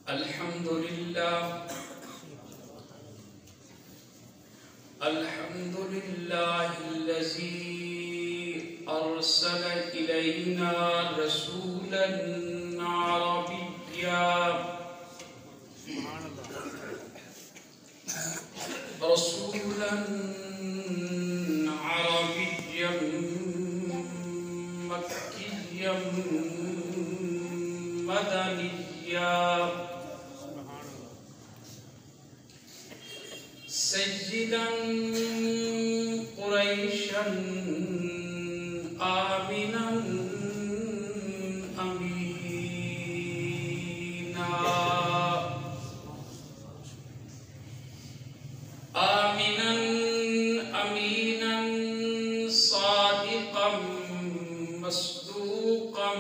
الحمد لله الذي أرسل إلينا رسولا عربيا مكيا مدنيا سيدا قريشا آمنا أمينا صادقا مصدوقا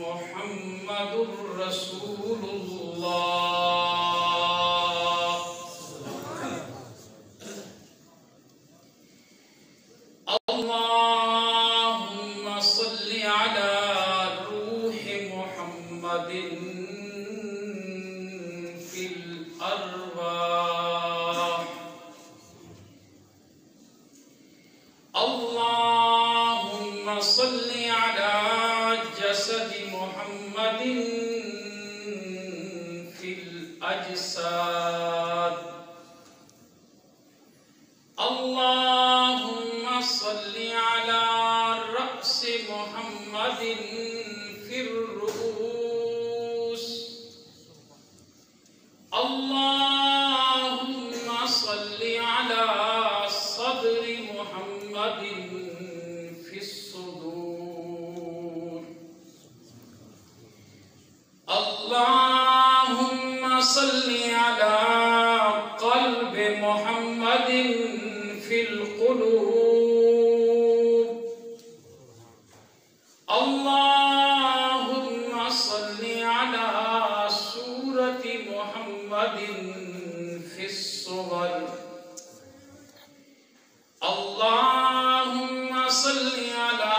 محمد رسول الله. اللهم صل على روح محمد في الأرواح. اللهم صل على جسد محمد في الأجساد. اللهم صل على رأس محمد في الرؤوس. اللهم صل على صدر محمد في الصدور. اللهم صل على قلب محمد في القلوب. اللهم صل على سورة محمد في الصور. اللهم صل على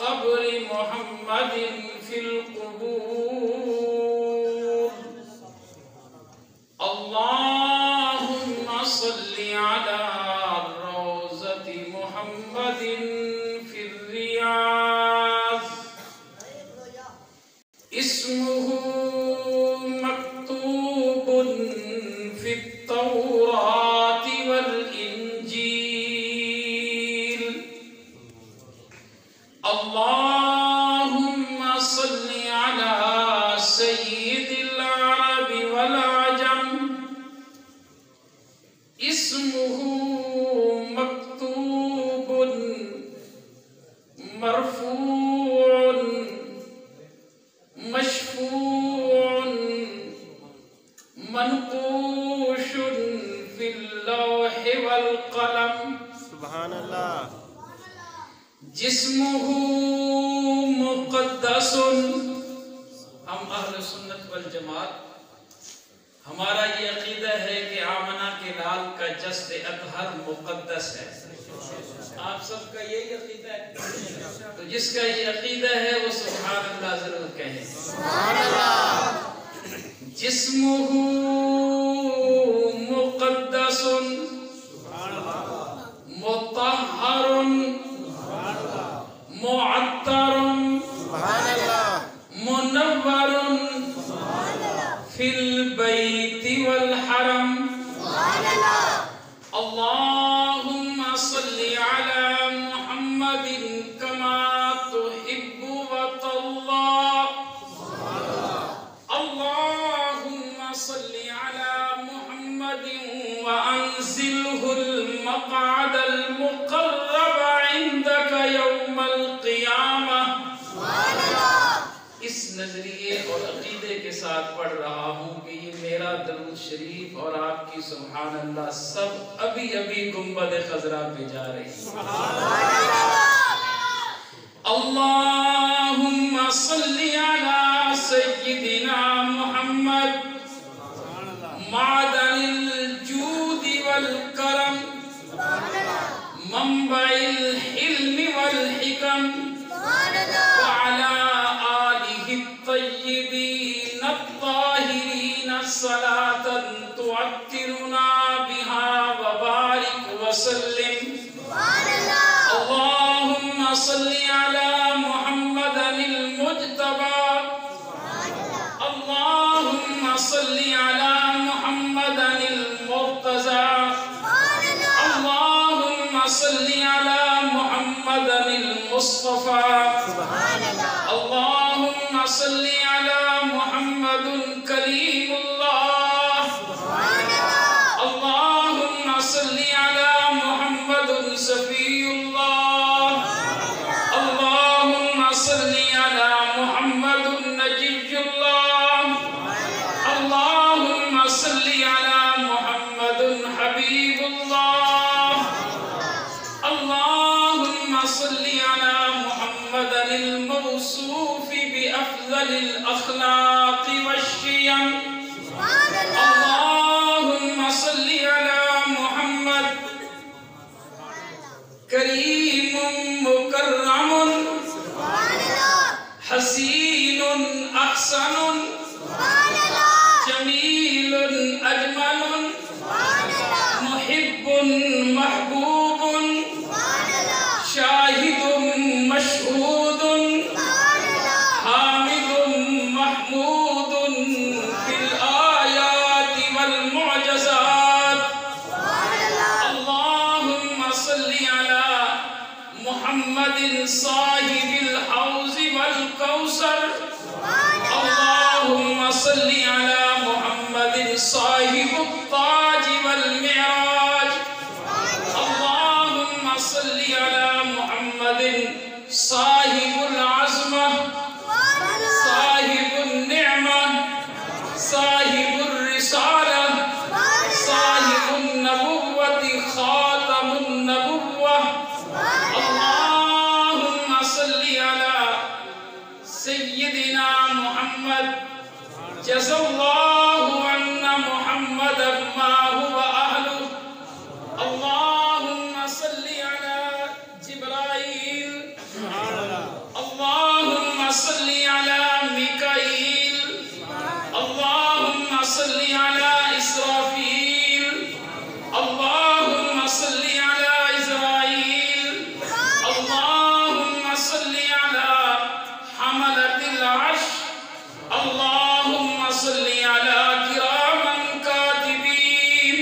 قبر محمد في القبور. اللهم صل على روضة محمد في الرياض. اسمه مكتوب في التوراة والإنجيل. اللهم صل على سيد العرب والعجم. اسمه مكتوب مرفوع مشفوع منقوش في اللوح والقلم. سبحان اللہ. جسمه مقدس. ہم اہل سنت والجماعت ہمارا یہ عقیدہ ہے کہ آمنہ کے لال کا جسد اطہر مقدس ہے. آپ سب کا یہی عقیدہ ہے؟ تو جس کا یہ عقیدہ ہے وہ سبحان اللہ ضرور کہیں. سبحان اللہ. جسمه مقدس مطہر معطر منور في البيت والحرم. اللهم صل على محمد كما تحب وترضى. اللهم صل على محمد وأنزله المقعد المقرب عندك يوم القيامة. اس نظریے اور عقیدے کے ساتھ پڑھ رہا ہوں کہ یہ میرا درود شریف اور آپ کی سبحان اللہ سب ابھی ابھی گنبد خضرا پہ جا رہی. اللہم صلی علی سیدنا محمد معدن الجود والکرم منبع الحلم والحکم وعلى آلہ الطیبین صل على محمد المجتبى اللهم صل على محمد المرتضى اللهم صل على محمد المصطفى اللهم صل على محمد كريم الله اللهم صل على محمد صفي الله اللهم صل على محمد نجي الله اللهم صل على محمد حبيب الله اللهم صل على محمد الموصوف بأفضل الأخلاق والشيم اللهم صل على محمد كريم مكرم حسين أحسن جميل أجمل محب محبوب شاهد مشهود حامد محمود في الآيات والمعجزات اللهم صل على محمد صاحب الحوض والكوثر اللهم صل على محمد صاحب التاج والمعراج اللهم صل على محمد صاحب العظمة صاحب النعمة صاحب الرسالة صاحب النبوة خاتم النبوة اللهم صل على سيدنا محمد جزا الله عنا محمدا ما هو أهله اللهم صل على جبرائيل اللهم صل على ميكائيل اللهم صل على إسرافيل اللهم صل على إسرائيل اللهم صل على حملة العرش اللهم صل على كراما كاتبين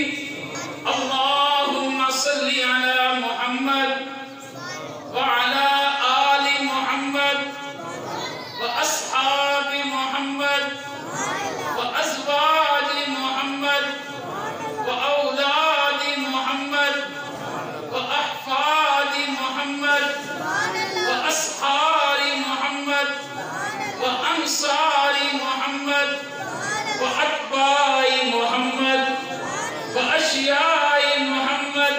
اللهم صل على محمد وعلى آل محمد وأصحاب محمد وأزواج محمد وأولاد محمد وأحفاد محمد وأصحاب محمد وأنصار محمد وأتباع محمد وأشياء محمد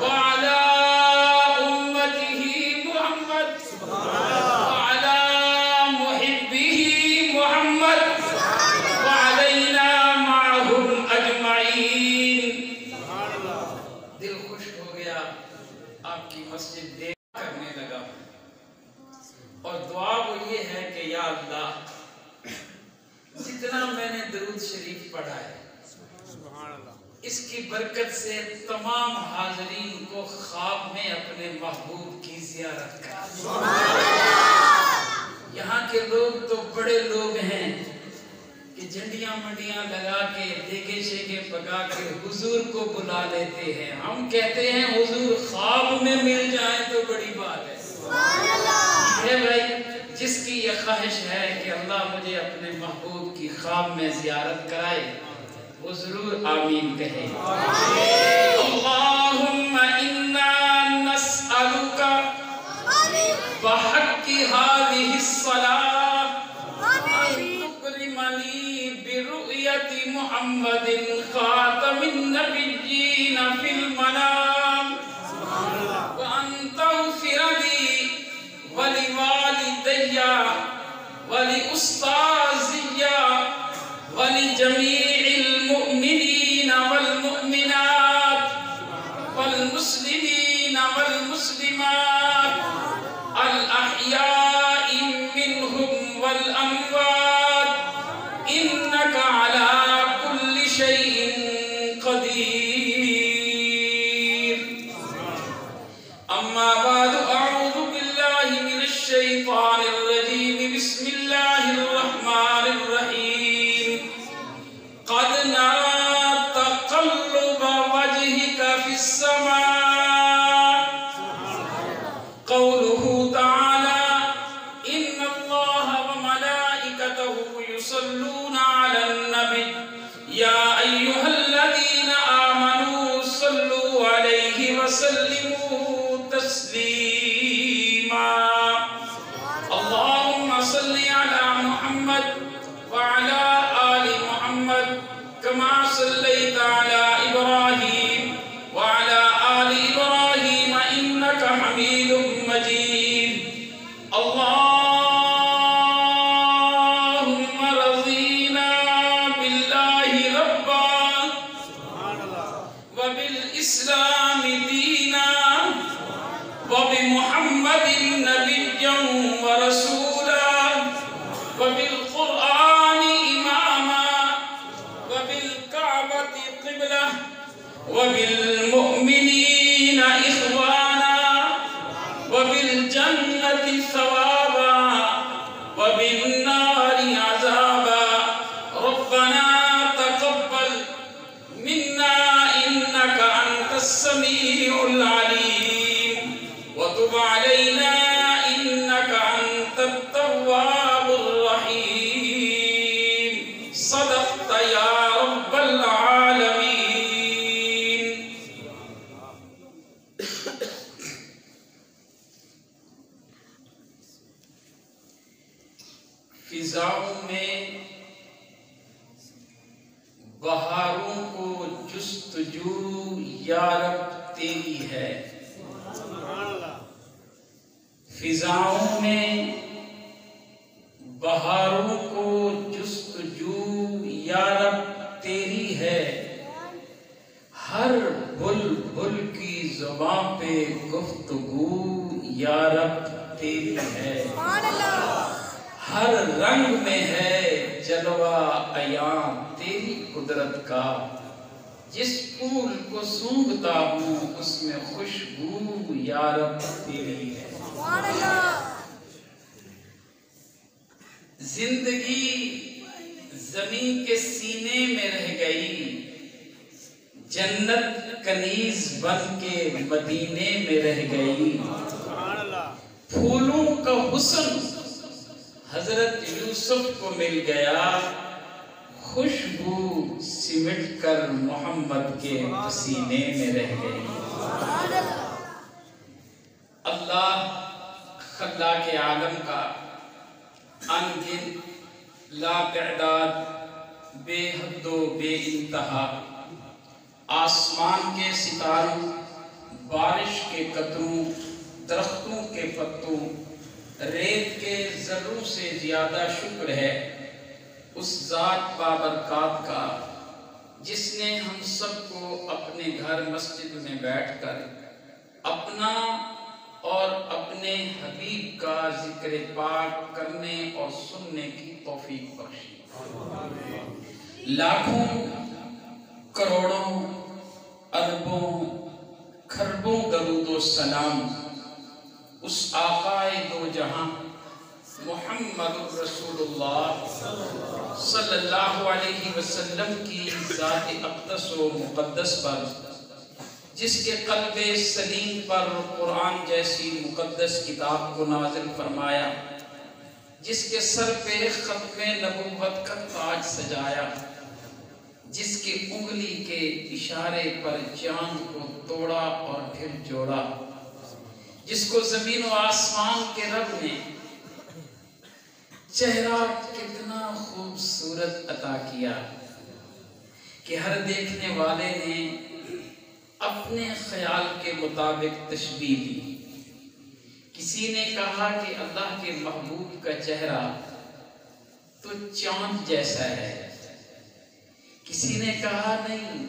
وعلى أمته محمد وعلى محبه محمد وعلينا معهم أجمعين دل خوش ہو گیا آپ کی مسجد دیکھ کرنے لگا اور دعا وہ یہ ہے کہ یا اللہ جتنا میں نے درود شریف پڑھا ہے اس کی برکت سے تمام حاضرین کو خواب میں اپنے محبوب کی زیارت کر یہاں کے لوگ تو بڑے لوگ ہیں کہ جھنڈیاں منڈیاں لگا کے دیگے شیگے پکا کے حضور کو بلا لیتے ہیں ہم کہتے ہیں حضور خواب میں مل جائیں تو بڑی بات ہے بھائی جس کی یہ خواہش ہے کہ اللہ مجھے اپنے محبوب کی خواب میں زیارت کرائے وہ ضرور آمین کہے اللہم انا نسألک بحق هذه الصلاة ان تکرمنی برؤیت محمد خاتم النبیین فی المنام وان تغفر لی ولوالدي ولأستاذي ولجميع المؤمنين والمؤمنات والمسلمين والمسلمات الأحياء منهم والأموات إنك على كل شيء قدير أما بعد أعوذ بالله بسم اللہ الرحمن الرحیم قد نرى تقلب وجهك في السماء قوله تعالى إن الله وملائكته يصلون على النبي يا أيها الذين آمنوا صلوا عليه وسلموا تسليما اللهم صل على محمد وعلى آل محمد كما صليت على إبراهيم وعلى آل إبراهيم إنك حميد مجيد اللهم رضينا بالله ربا وبالإسلام دينا وبمحمد نبيا ورسولا وبالقرآن إماما وبالكعبة قبلة وبالمؤمنين إخوانا وبالجنة ثوابا وبالنار عذابا ربنا تقبل منا إنك أنت السميع العليم وتب علينا إنك أنت التواب الرحيم صدقت يا رب العالمين فضاؤں میں بہاروں کو جستجو یا رب تیری ہے فضاؤں میں بہاروں کو جستجو یا رب تیری ہے ہر بلبل کی زبان پہ گفتگو یا رب تیری ہے ہر رنگ میں ہے جلوہ عیاں تیری قدرت کا جس پھول کو سونگھتا ہوں اس میں خوشبو یا رب تیری ہے زندگی زمین کے سینے میں رہ گئی جنت کنیز بن کے مدینے میں رہ گئی پھولوں کا حسن حضرت یوسف کو مل گیا خوشبو سمٹ کر محمد کے پسینے میں رہ گئی اللہ خلاق عالم کا انگن لا تعداد بے حد و بے انتہا آسمان کے ستاروں بارش کے قطروں درختوں کے پتوں ریت کے ذروں سے زیادہ شکر ہے اس ذات بابرکات کا جس نے ہم سب کو اپنے گھر مسجد میں بیٹھ کر اپنا اور اپنے حبیب کا ذکر پاک کرنے اور سننے کی توفیق بخشی لاکھوں کروڑوں اربوں کھربوں درود و سلام اس آقائے دو جہاں محمد رسول اللہ صلی اللہ علیہ وسلم کی ذات اقدس و مقدس پر جس کے قلب سلیم پر قرآن جیسی مقدس کتاب کو نازل فرمایا جس کے سر پہ ختم نبوت کا تاج سجایا جس کی انگلی کے اشارے پر چاند کو توڑا اور پھر جوڑا جس کو زمین و آسمان کے رب نے چہرہ کتنا خوبصورت عطا کیا کہ ہر دیکھنے والے نے اپنے خیال کے مطابق تشبیہ دی کسی نے کہا کہ اللہ کے محبوب کا چہرہ تو چاند جیسا ہے کسی نے کہا نہیں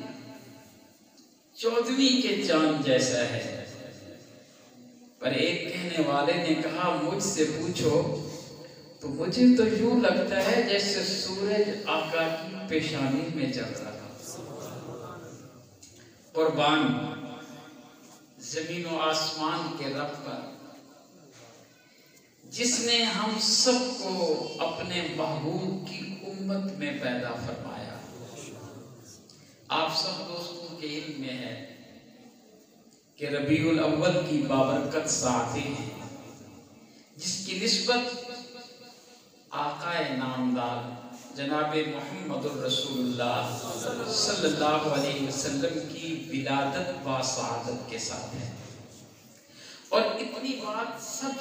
14ویں کے چاند جیسا ہے پر ایک کہنے والے نے کہا مجھ سے پوچھو تو مجھے تو یوں لگتا ہے جیسے سورج آقا کی پیشانی میں چل رہا تھا قربان زمین و آسمان کے رب پر جس نے ہم سب کو اپنے محبوب کی امت میں پیدا فرمایا۔ آپ سب دوستوں کے علم میں ہے کہ ربیع الاول کی بابرکت ساعتیں ہیں جس کی نسبت آقا نامدار جناب محمد الرسول اللہ صلی اللہ علیہ وسلم کی ولادت با سعادت کے ساتھ ہے، اور اتنی بات سب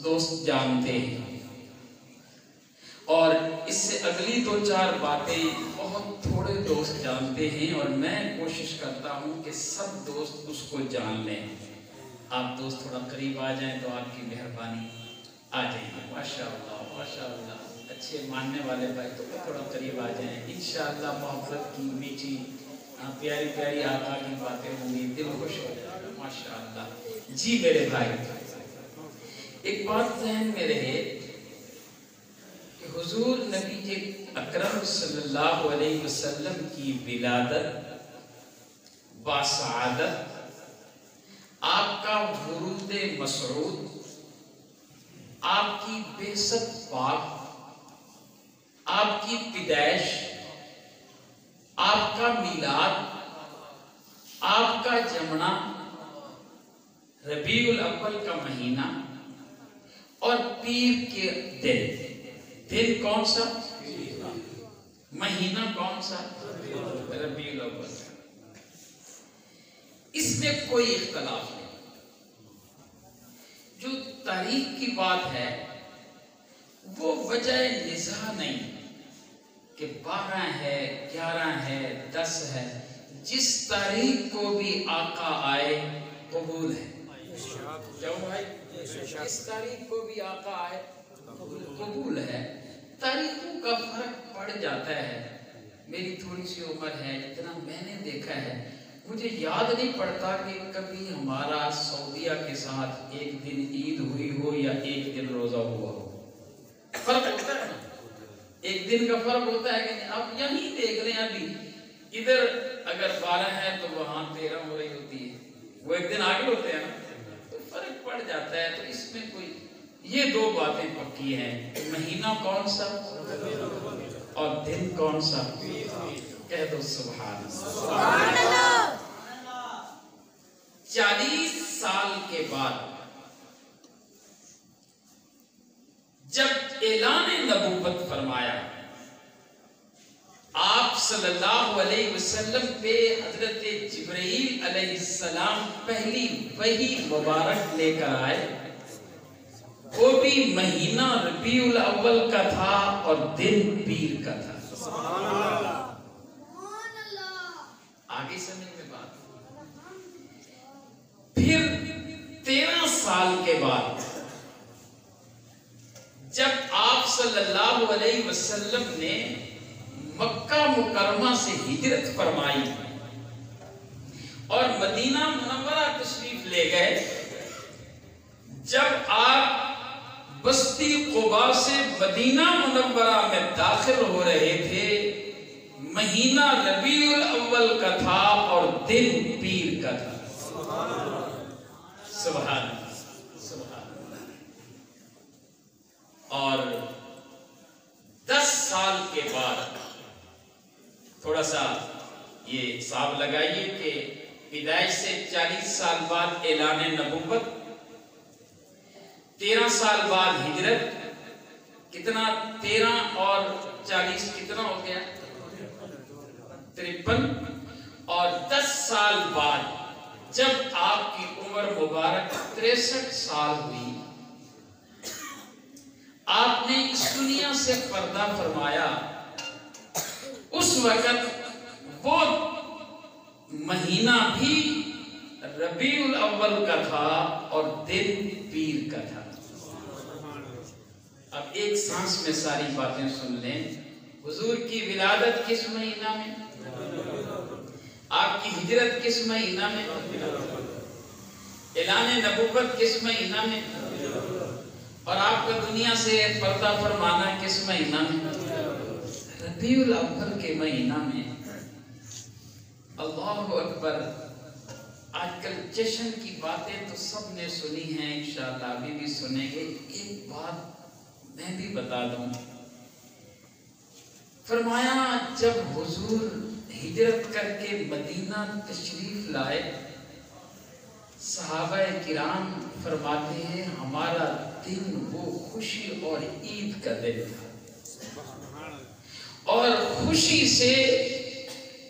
دوست جانتے ہیں، اور اس سے اگلی دو چار باتیں بہت تھوڑے دوست جانتے ہیں، اور میں کوشش کرتا ہوں کہ سب دوست اس کو جان لیں۔ آپ دوست تھوڑا قریب آ جائیں تو آپ کی مہربانی، آ جائیں۔ ماشاءاللہ ماشاءاللہ، اچھے ماننے والے بھائی تو تھوڑا قریب آ جائیں۔ انشاءاللہ محبت کی میٹھی پیاری پیاری آقا کی باتیں ہوں گی، دل خوش ہو جائے گا ماشاءاللہ۔ جی میرے بھائی، ایک بات ذہن میں رہے کہ حضور نبی اکرم صلی اللہ علیہ وسلم کی ولادت با سعادت، آپ کا ورود مسعود، آپ کی بعثت پاک، آپ کی پیدائش، آپ کا میلاد، آپ کا جمنا، ربیع الاول کا مہینہ اور پیر کے دن کون سا؟ مہینہ کون سا؟ ربیع الاول۔ اس میں کوئی اختلاف نہیں۔ جو تاریخ کی بات ہے وہ وجہ نزاع نہیں کہ 12 ہے، 11 ہے، 10 ہے، جس تاریخ کو بھی آقا آئے قبول ہے۔ کیوں بھائی؟ جس تاریخ کو بھی آقا آئے قبول ہے۔ تاریخوں کا فرق پڑ جاتا ہے۔ میری تھوڑی سی عمر ہے، جتنا میں نے دیکھا ہے مجھے یاد نہیں پڑتا کہ کبھی ہمارا سعودیہ کے ساتھ ایک دن عید ہوئی ہو یا ایک دن روزہ ہوا ہو۔ فرق ہوتا ہے نا، ایک دن کا فرق ہوتا ہے کہ نہیں؟ آپ یہیں دیکھ لیں، ابھی ادھر اگر 12 ہے تو وہاں 13 ہو رہی ہوتی ہے، وہ ایک دن آگے ہوتے ہیں نا، تو فرق پڑ جاتا ہے۔ تو اس میں کوئی یہ دو باتیں پکی ہیں، مہینہ کون سا اور دن کون سا؟ کہہ دو سبحان اللہ۔ 40 سال کے بعد جب اعلان نبوت فرمایا، آپ صلی اللہ علیہ وسلم پہ حضرت جبرائیل علیہ السلام پہلی وحی مبارک لے کر آئے، وہ بھی مہینہ ربیع الاول کا تھا اور دن پیر کا تھا۔ آگے سمجھ میں بات۔ پھر 13 سال کے بعد جب آپ صلی اللہ علیہ وسلم نے مکہ مکرمہ سے ہجرت فرمائی اور مدینہ منورہ تشریف لے گئے، جب آپ بستی قباء سے مدینہ منورہ میں داخل ہو رہے تھے، مہینہ ربیع الاول کا تھا اور دن پیر کا تھا۔ سبحان اللہ سبحان اللہ۔ اور 10 سال کے بعد، تھوڑا سا یہ حساب لگائیے کہ پیدائش سے 40 سال بعد اعلان نبوت، 13 سال بعد ہجرت، کتنا 13 اور 40 کتنا ہو گیا؟ 53۔ اور 10 سال بعد جب آپ کی عمر مبارک 63 سال ہوئی، آپ نے اس دنیا سے پردہ فرمایا۔ اس وقت وہ مہینہ بھی ربیع الاول کا تھا اور دن پیر کا تھا۔ اب ایک سانس میں ساری باتیں سن لیں۔ حضور کی ولادت کس مہینہ میں؟ آپ کی ہجرت کس مہینہ میں؟ اعلان نبوت کس مہینہ میں؟ اور آپ کا دنیا سے پردہ فرمانا کس مہینہ میں؟ ربیع الاول کے مہینہ میں۔ اللہ اکبر۔ آج کل جشن کی باتیں تو سب نے سنی ہیں، انشاءاللہ ابھی بھی سنیں گے۔ ایک بات میں بھی بتا دوں، فرمایا جب حضور ہجرت کر کے مدینہ تشریف لائے، صحابہ کرام فرماتے ہیں ہمارا دن وہ خوشی اور عید کا دن تھا، اور خوشی سے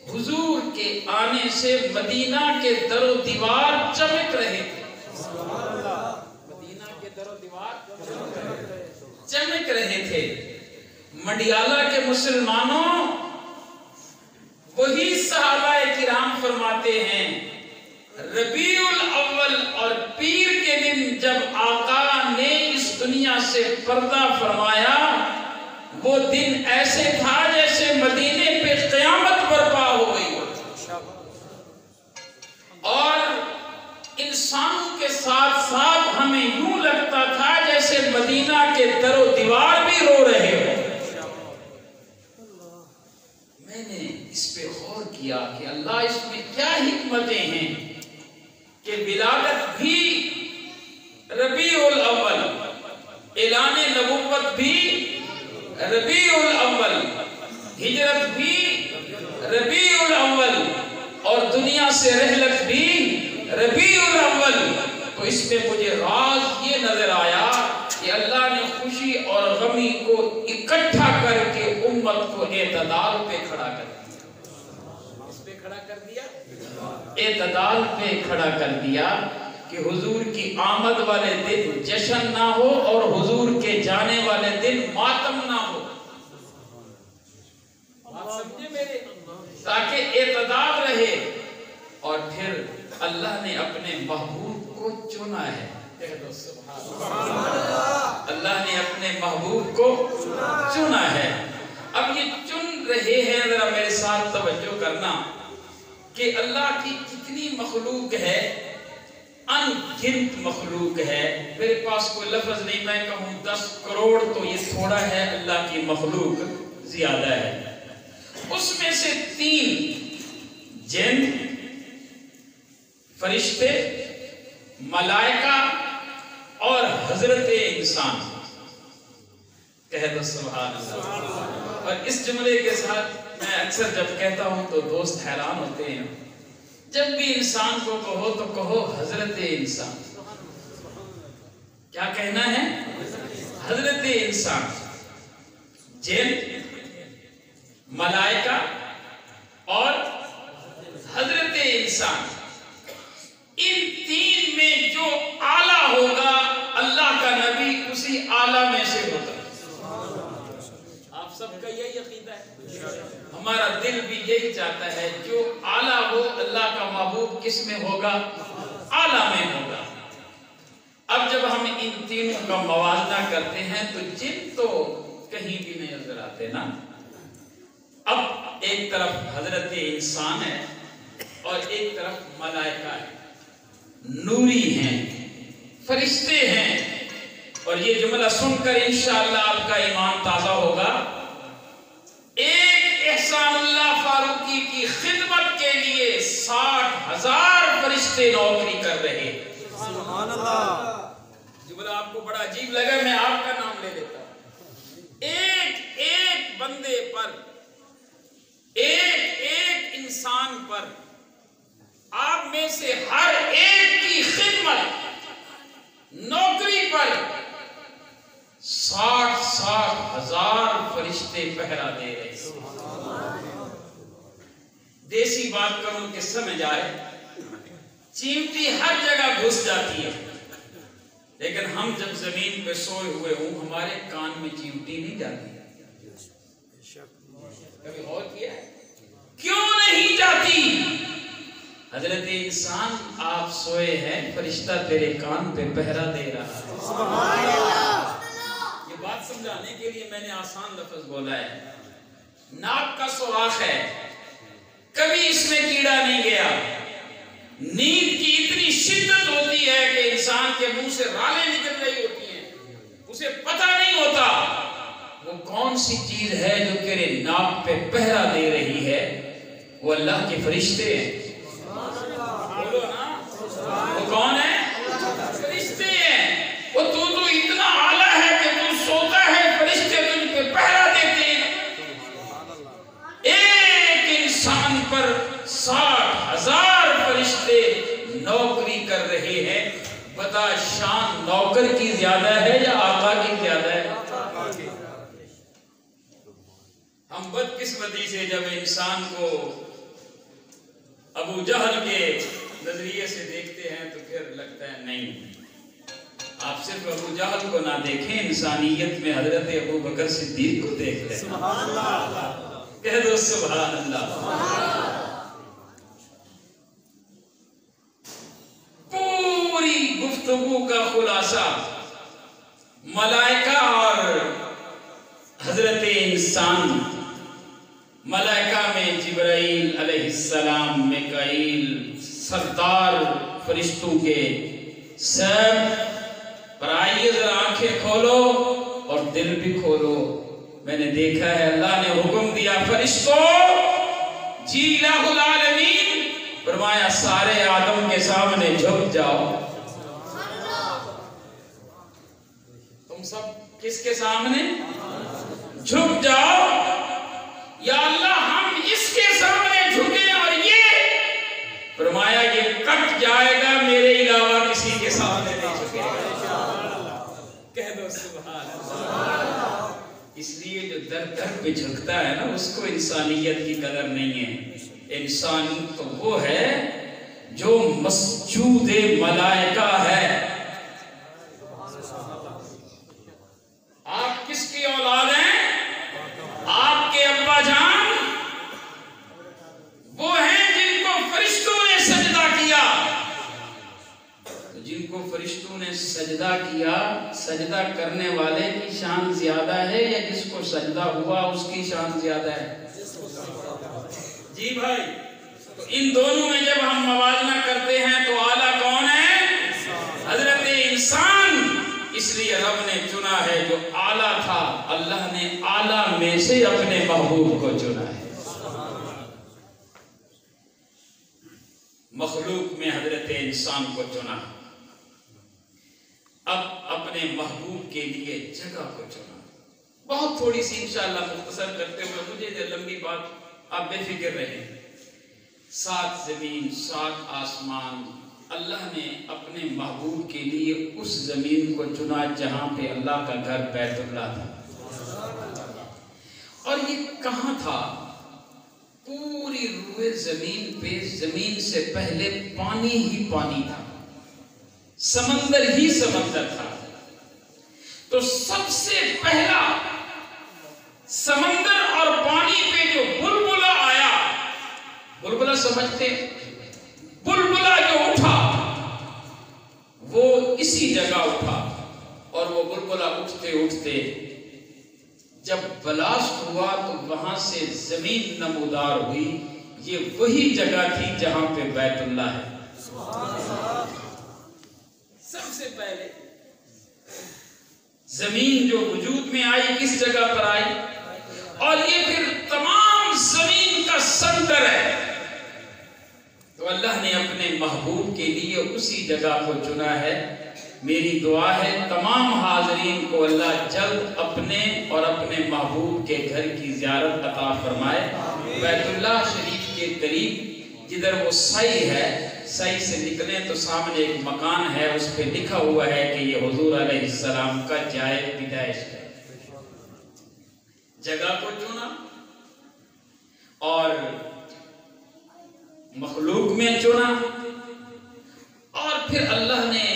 حضور کے آنے سے مدینہ کے در و دیوار چمک رہے تھے۔ مدینہ کے در و دیوار چمک رہے تھے۔ مڈیالہ کے مسلمانوں، وہی صحابہ کرام فرماتے ہیں ربیع الاول اور پیر کے دن جب آقا نے اس دنیا سے پردہ فرمایا، وہ دن ایسے تھا جیسے مدینے پہ قیامت برپا ہو گئی ہو، اور انسانوں کے ساتھ ساتھ ہمیں یوں لگتا تھا جیسے مدینہ کے در و دیوار بھی رو رہے ہو۔ میں نے اس پہ غور کیا کہ اللہ اس میں کیا حکمتیں ہیں کہ ولادت بھی ربیع الاول، اعلان نبوت بھی ربیع الاول، ہجرت بھی ربیع الاول، اور دنیا سے رحلت بھی ربیع الاول۔ تو اس میں مجھے راز یہ نظر آیا کہ اللہ نے خوشی اور غمی کو اکٹھا کر کے امت کو اعتدال پہ کھڑا کر دیا۔ اس پہ کھڑا کر دیا، اعتدال پہ کھڑا کر دیا کہ حضور کی آمد والے دن جشن نہ ہو اور حضور کے جانے والے دن ماتم نہ ہو۔ بات سمجھے میرے؟ تاکہ اعتدال رہے۔ اور پھر اللہ نے اپنے محبوب کو چنا ہے۔ اللہ نے اپنے محبوب کو چنا ہے۔ اب یہ چن رہے ہیں، ذرا میرے ساتھ توجہ کرنا کہ اللہ کی کتنی مخلوق ہے، ان گنت مخلوق ہے۔ میرے پاس کوئی لفظ نہیں، میں کہوں 10 کروڑ تو یہ تھوڑا ہے، اللہ کی مخلوق زیادہ ہے۔ اس میں سے 3 جن، فرشتے، ملائکہ اور حضرت انسان۔ کہہ دو سبحان اللہ۔ اور اس جملے کے ساتھ میں اکثر جب کہتا ہوں تو دوست حیران ہوتے ہیں، جب بھی انسان کو کہو تو کہو حضرت انسان۔ کیا کہنا ہے؟ حضرت انسان۔ جن، ملائکہ اور حضرت انسان، ان 3 میں جو اعلیٰ ہوگا اللہ کا نبی اسی اعلیٰ میں سے ہوگا۔ آپ سب کا یہی عقیدہ ہے، ہمارا دل بھی یہی چاہتا ہے جو اعلیٰ ہو اللہ کا محبوب کس میں ہوگا؟ اعلیٰ میں ہوگا۔ اب جب ہم ان تینوں کا موازنہ کرتے ہیں تو جن تو کہیں بھی نہیں نظر آتے نا۔ اب ایک طرف حضرت انسان ہے اور ایک طرف ملائکہ ہے، نوری ہیں، فرشتے ہیں۔ اور یہ جملہ سن کر انشاءاللہ آپ کا ایمان تازہ ہوگا۔ ایک احسان اللہ فاروقی کی خدمت کے لیے 60,000 فرشتے نوکری کر رہے۔ سبحان اللہ۔ جملہ آپ کو بڑا عجیب لگا، میں آپ کا نام لے لیتا ہوں۔ ایک ایک بندے پر، ایک ایک انسان پر، آپ میں سے ہر ایک کی خدمت، نوکری پر 60,000 فرشتے پہرا دے رہے۔ دیسی بات کروں کہ سمجھ آئے، چیمٹی ہر جگہ گھس جاتی ہے، لیکن ہم جب زمین پہ سوئے ہوئے ہوں ہمارے کان میں چیمٹی نہیں جاتی۔ کبھی غور کیا ہے؟ کیوں نہیں جاتی؟ حضرت انسان آپ سوئے ہیں، فرشتہ تیرے کان پہ پہرا دے رہا ہے۔ سبحان اللہ۔ یہ بات سمجھانے کے لیے میں نے آسان لفظ بولا ہے۔ ناک کا سوراخ ہے، کبھی اس میں کیڑا نہیں گیا۔ نیند کی اتنی شدت ہوتی ہے کہ انسان کے منہ سے رالیں نکل رہی ہوتی ہیں، اسے پتہ نہیں ہوتا وہ کون سی چیز ہے جو تیرے ناک پہ پہرا دے رہی ہے۔ وہ اللہ کے فرشتے ہیں۔ بولو نا، البتہ شان نوکر کی زیادہ ہے یا آقا کی زیادہ ہے؟ ہم بدقسمتی سے جب انسان کو ابو جہل کے نظریے سے دیکھتے ہیں تو پھر لگتا ہے نہیں، آپ صرف ابو جہل کو نہ دیکھیں، انسانیت میں حضرت ابو بکر صدیق کو دیکھ لیں۔ سبحان اللہ، کہہ دو سبحان اللہ۔ پوری گفتگو کا خلاصہ ملائکہ اور حضرت انسان، ملائکہ میں جبرائیل علیہ السلام، میکائیل، سردار فرشتوں کے سب پر آئیے ذرا آنکھیں کھولو اور دل بھی کھولو۔ میں نے دیکھا ہے اللہ نے حکم دیا فرشتوں جی الہ العالمین، فرمایا سارے آدم کے سامنے جھک جاؤ۔ تم سب کس کے سامنے جھک جاؤ؟ یا اللہ ہم اس کے سامنے جھکیں اور یہ فرمایا یہ کٹ جائے گا، میرے علاوہ کسی کے سامنے نہیں جھکے گا۔ کہہ دو سبحان اللہ۔ اس لیے جو در در پہ جھکتا ہے نا اس کو انسانیت کی قدر نہیں ہے۔ انسان تو وہ ہے جو مسجود ملائکہ ہے۔ آپ کس کی اولاد ہیں؟ آپ کے ابا جان وہ ہیں جن کو فرشتوں نے سجدہ کیا۔ تو جن کو فرشتوں نے سجدہ کیا، سجدہ کرنے والے کی شان زیادہ ہے یا جس کو سجدہ ہوا اس کی شان زیادہ ہے؟ جی بھائی، تو ان دونوں میں جب ہم موازنہ کرتے ہیں تو اعلیٰ کون ہے؟ حضرت انسان۔ اس لیے رب نے چنا ہے جو اعلیٰ تھا، اللہ نے اعلیٰ میں سے اپنے محبوب کو چنا ہے۔ مخلوق میں حضرت انسان کو چنا، اب اپنے محبوب کے لیے جگہ کو چنا۔ بہت تھوڑی سی انشاءاللہ مختصر کرتے ہوئے، مجھے جو لمبی بات آپ بے فکر رہیں۔ 7 زمین 7 آسمان، اللہ نے اپنے محبوب کے لیے اس زمین کو چنا جہاں پہ اللہ کا گھر بیت اللہ تھا۔ اور یہ کہاں تھا؟ پوری روئے زمین پہ زمین سے پہلے پانی ہی پانی تھا، سمندر ہی سمندر تھا۔ تو سب سے پہلا سمندر اور پانی پہ جو بلبلہ آیا، بلبلہ سمجھتے ہیں؟ بلبلہ جو اٹھا وہ اسی جگہ اٹھا، اور وہ بلبلہ اٹھتے اٹھتے جب بلاسٹ ہوا تو وہاں سے زمین نمودار ہوئی۔ یہ وہی جگہ تھی جہاں پہ بیت اللہ ہے۔ سب سے پہلے زمین جو وجود میں آئی کس جگہ پر آئی؟ اور یہ پھر تمام زمین کا سنٹر ہے۔ تو اللہ نے اپنے محبوب کے لیے اسی جگہ کو چنا ہے۔ میری دعا ہے تمام حاضرین کو اللہ جلد اپنے اور اپنے محبوب کے گھر کی زیارت عطا فرمائے۔ بیت اللہ شریف کے قریب جدھر وہ سعی ہے، سعی سے نکلیں تو سامنے ایک مکان ہے، اس پہ لکھا ہوا ہے کہ یہ حضور علیہ السلام کا جائے پیدائش ہے۔ جگہ کو چنا اور مخلوق میں چنا، اور پھر اللہ نے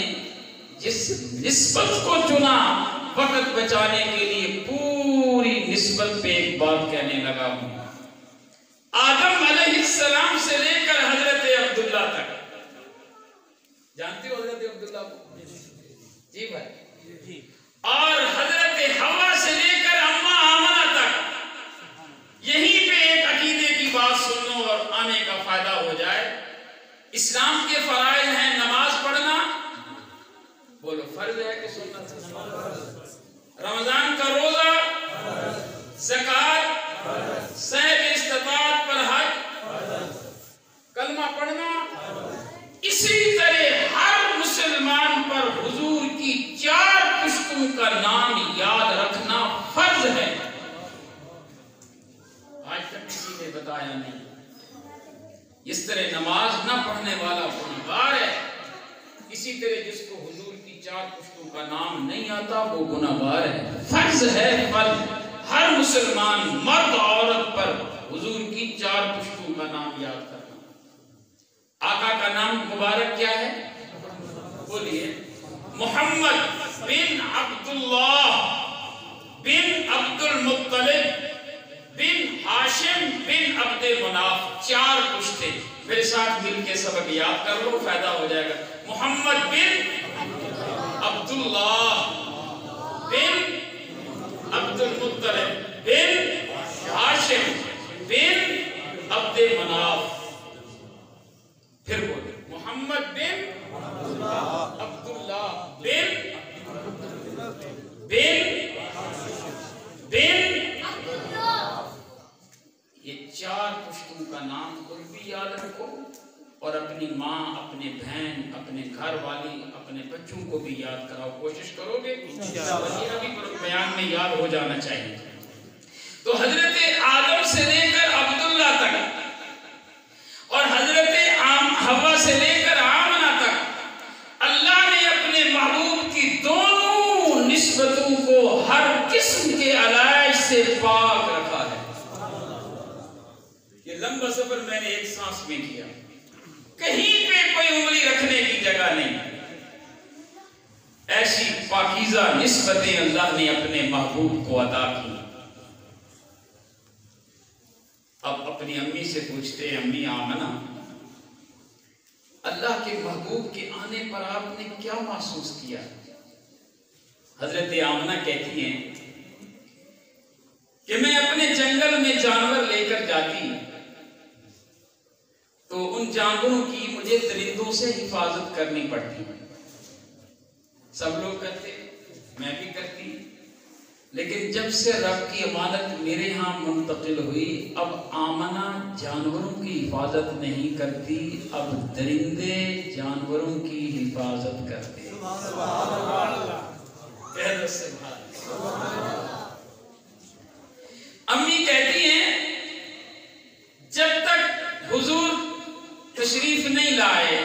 جس نسبت کو چنا وقت بچانے کے لیے پوری نسبت پہ ایک بات کہنے لگا ہوں۔ آدم علیہ السلام سے لے کر حضرت عبداللہ تک، جانتے ہو حضرت عبداللہ کو؟ جی بھائی، اور حضرت حوا سے لے کر اماں آمنہ تک، یہیں پہ ایک عقیدے کی بات سنو اور آنے کا فائدہ ہو جائے۔ اسلام کے فرائض ہیں نماز پڑھنا، بولو فرض ہے کہ سنت ہے؟ رمضان کا روزہ، زکوٰۃ، صحب استطاعت پر حج، کلمہ پڑھنا۔ اسی طرح ہر مسلمان پر حضور کی 4 پشتوں کا نام یاد رکھنا فرض ہے۔ آج تک کسی نے بتایا نہیں۔ اس طرح نماز نہ پڑھنے والا گنہگار ہے، اسی طرح جس کو حضور کی 4 پشتوں کا نام نہیں آتا وہ گناہگار ہے۔ فرض ہے ہر مسلمان مرد عورت پر حضور کی 4 پشتوں کا نام یاد کرنا۔ آقا کا نام مبارک کیا ہے؟ بولیے، محمد بن عبداللہ بن عبد المطلب بن ہاشم بن عبد مناف، 4 پشتے۔ میرے ساتھ مل کے سبق یاد کر لو، فائدہ ہو جائے گا۔ محمد بن عبداللہ بن عبد المطلب بن ہاشم بن عبد مناف۔ پھر بولے، محمد بن عبداللہ بن یہ 4 پشتوں کا نام خود بھی یاد رکھو اور اپنی ماں، اپنے بہن، اپنے گھر والی، اپنے بچوں کو بھی یاد کراؤ۔ کوشش کرو گے؟ یہ ابھی بیان میں یاد ہو جانا چاہیے۔ تو حضرت آدم سے لے کر عبداللہ تک اور حضرت حوا سے لے کر آمنہ تک اللہ نے اپنے محبوب کی دونوں نسبتوں کو ہر قسم کے علائق سے پاک رکھا ہے۔ یہ لمبا سفر میں نے ایک سانس میں کیا، کہیں پہ کوئی انگلی رکھنے کی جگہ نہیں۔ ایسی پاکیزہ نسبتیں اللہ نے اپنے محبوب کو عطا کی۔ اب اپنی امی سے پوچھتے ہیں، امی آمنہ، اللہ کے محبوب کے آنے پر آپ نے کیا محسوس کیا؟ حضرت آمنہ کہتی ہیں کہ میں اپنے جنگل میں جانور لے کر جاتی تو ان جانوروں کی مجھے درندوں سے حفاظت کرنی پڑتی۔ سب لوگ کرتے، میں بھی کرتی، لیکن جب سے رب کی امانت میرے ہاں منتقل ہوئی، اب آمنہ جانوروں کی حفاظت نہیں کرتی، اب درندے جانوروں کی حفاظت کرتے۔ امی کہتی ہیں جب تک حضور تشریف نہیں لائے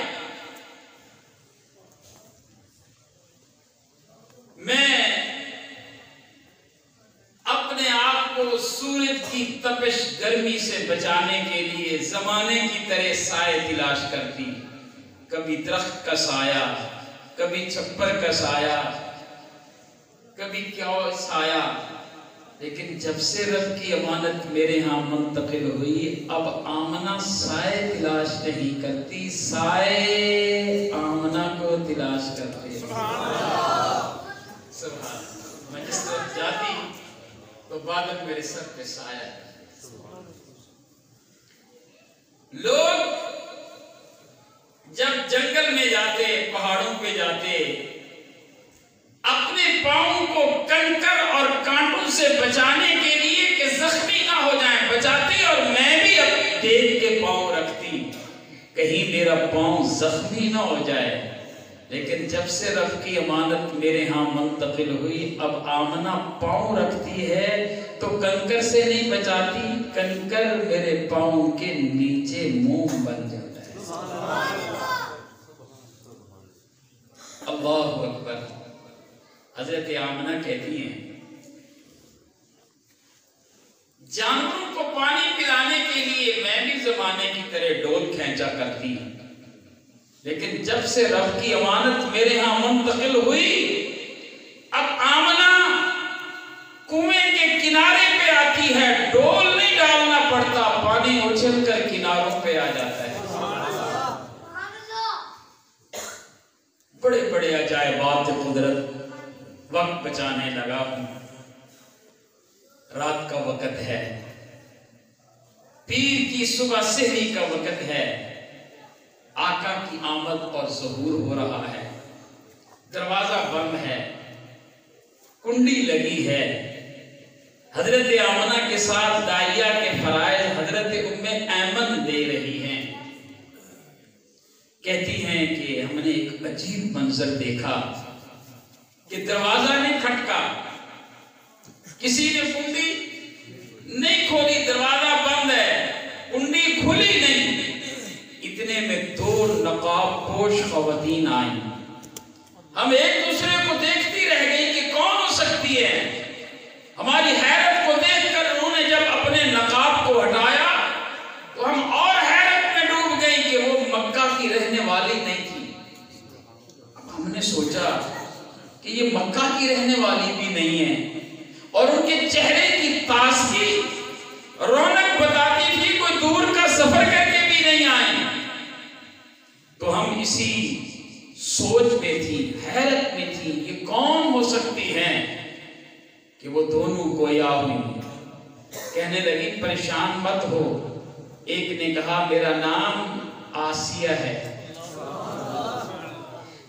میں اپنے آپ کو سورج کی تپش گرمی سے بچانے کے لیے زمانے کی طرح سائے تلاش کرتی، کبھی درخت کا سایہ، کبھی چھپر کا سایہ، کبھی کیا سایہ، لیکن جب سے رب کی امانت میرے ہاں منتقل ہوئی، اب آمنہ سائے تلاش نہیں کرتی، سائے آمنہ کو تلاش کرتے۔ سبحان، میں جس طرف جاتی تو بادل میرے سر پہ سایہ ہے۔ لوگ جب جنگل میں جاتے، پہاڑوں پہ جاتے، اپنے پاؤں کو کنکر اور کانٹوں سے بچانے کے لیے کہ زخمی نہ ہو جائیں بچاتے، اور میں بھی اب دیکھ کے پاؤں رکھتی کہیں میرا پاؤں زخمی نہ ہو جائے۔ لیکن جب سے رب کی امانت میرے ہاں منتقل ہوئی، اب آمنہ پاؤں رکھتی ہے تو کنکر سے نہیں بچاتی، کنکر میرے پاؤں کے نیچے موم بن جاتا ہے۔ اللہ اکبر۔ حضرت آمنہ کہتی ہیں جانوروں کو پانی پلانے کے لیے میں بھی زمانے کی طرح ڈول کھینچا کرتی، لیکن جب سے رب کی امانت میرے ہاں منتقل ہوئی، اب آمنہ کنویں کے کنارے پہ آتی ہے، ڈول نہیں ڈالنا پڑتا، پانی اچھل کر کناروں پہ آ جاتا ہے۔ بڑے بڑے عجائبات قدرت وقت بچانے لگا ہوں۔ رات کا وقت ہے، پیر کی صبح سحری کا وقت ہے، آقا کی آمد اور ظہور ہو رہا ہے، دروازہ بند ہے، کنڈی لگی ہے۔ حضرت آمنہ کے ساتھ داعیہ کے فرائض حضرت ام ایمن دے رہی ہیں، کہتی ہیں کہ ہم نے ایک عجیب منظر دیکھا کہ دروازہ نے کھٹکا، کسی نے کنڈی نہیں کھولی، دروازہ بند ہے، کنڈی کھلی نہیں، اتنے میں 2 نقاب پوش خواتین آئیں، ہم ایک دوسرے کو دیکھتی رہ گئی کہ کون ہو سکتی ہے. ہماری حیرت کو دیکھ کر انہوں نے جب اپنے نقاب کو ہٹایا تو ہم اور حیرت میں ڈوب گئی کہ وہ مکہ کی رہنے والی نہیں تھی. اب ہم نے سوچا کہ یہ مکہ کی رہنے والی بھی نہیں ہے، اور ان کے چہرے کی تازگی رونق بتاتی تھی کوئی دور کا سفر کر کے بھی نہیں آئے. تو ہم اسی سوچ میں تھی، حیرت میں تھی یہ کون ہو سکتی ہے کہ وہ دونوں گویا ہوئی. کہنے لگی پریشان مت ہو. ایک نے کہا میرا نام آسیہ ہے،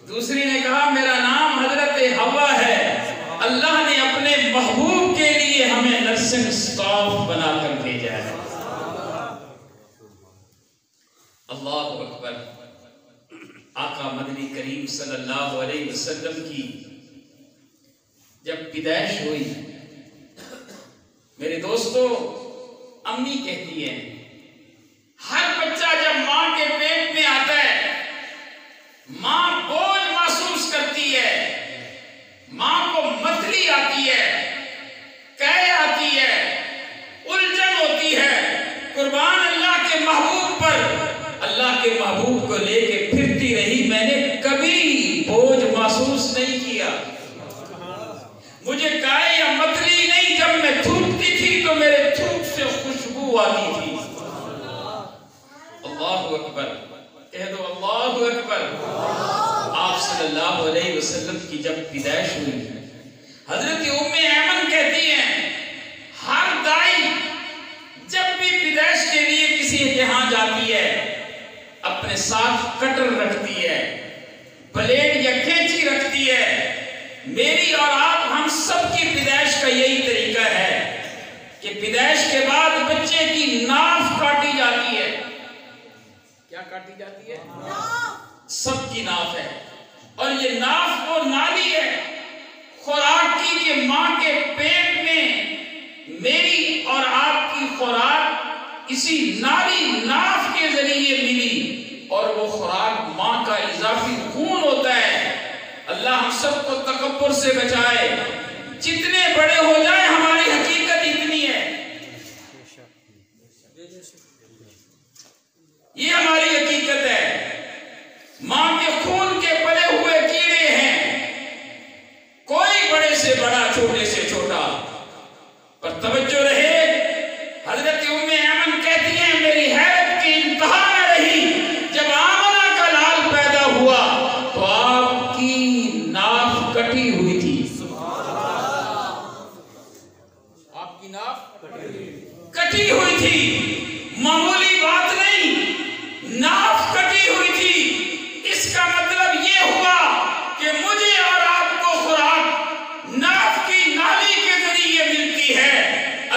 دوسری نے کہا میرا نام حضرت حوا ہے. اللہ نے اپنے محبوب کے لیے ہمیں نرسنگ سٹاف بنا کر بھیجا ہے. اللہ اکبر. آقا مدنی کریم صلی اللہ علیہ وسلم کی جب پیدائش ہوئی، میرے دوستو امی کہتی ہیں ہر بچہ جب ماں کے پیٹ میں آتا ہے ماں بوجھ محسوس کرتی ہے، ماں کو متلی آتی ہے، قے آتی ہے، الجھن ہوتی ہے. قربان اللہ کے محبوب پر، اللہ کے محبوب کو لے کے پھرتی رہی. میں نے کبھی بوجھ محسوس نہیں کیا. مجھے قے یا متلی نہیں، جب میں تھوکتی تھی تو میرے تھوک سے خوشبو آتی تھی. اللہ اکبر. کہہ دو اللہ اکبر. آپ صلی اللہ علیہ وسلم کی جب پیدائش ہوئی، حضرت ام ایمن کہتی ہیں ہر دائی جب بھی پیدائش کے لیے کسی جہاں جاتی ہے اپنے ساتھ کٹر رکھتی ہے، بلیڈ یا کینچی رکھتی ہے. میری اور آپ ہم سب کی پیدائش کا یہی طریقہ ہے کہ پیدائش کے بعد بچے کی ناف کاٹی جاتی ہے. کیا کاٹی جاتی ہے؟ سب کی ناف ہے. اور یہ ناف وہ نالی ہے خوراک کی کہ ماں کے پیٹ میں میری اور آپ کی خوراک اسی نالی ناف کے ذریعے ملی، اور وہ خوراک ماں کا اضافی خون ہوتا ہے. اللہ ہم سب کو تکبر سے بچائے. جتنے بڑے ہو جائیں ہماری حقیقت اتنی ہے، یہ ہماری حقیقت ہے. ماں کے خون کے پلے ہوئے کیڑے ہیں، کوئی بڑے سے بڑا چھوٹے سے چھوٹا. پر توجہ رہے، حضرت ام ایمن کہتی ہیں میری حیرت کی انتہا نہ رہی جب آمنہ کا لال پیدا ہوا تو آپ کی ناف کٹی ہوئی تھی. آپ کی ناف کٹی ہوئی تھی. معمولی بات نہیں، ناف کٹی ہوئی تھی. اس کا مطلب یہ ہوا کہ مجھے اور آپ کو خوراک ناف کی نالی کے ذریعے ملتی ہے.